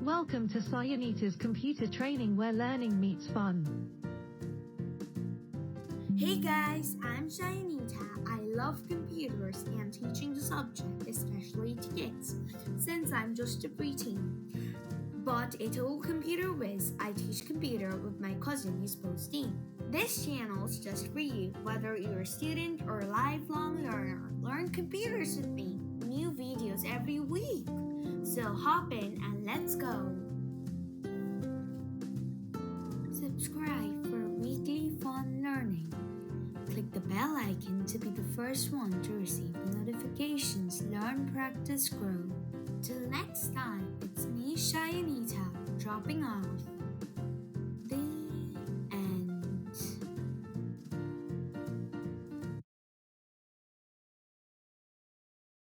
Welcome to Sayannita's computer training where learning meets fun. Hey guys, I'm Sayannita. I love computers and teaching the subject, especially to kids, since I'm just a preteen. But a total computer whiz, I teach computer with my cousin who's posting. This channel is just for you, whether you're a student or a lifelong learner. Learn computers with me. New videos every week. So hop in and let's go. Subscribe for weekly fun learning. Click the bell icon to be the first one to receive the notifications. Learn, practice, grow. Till next time, it's me, Sayannita, dropping off.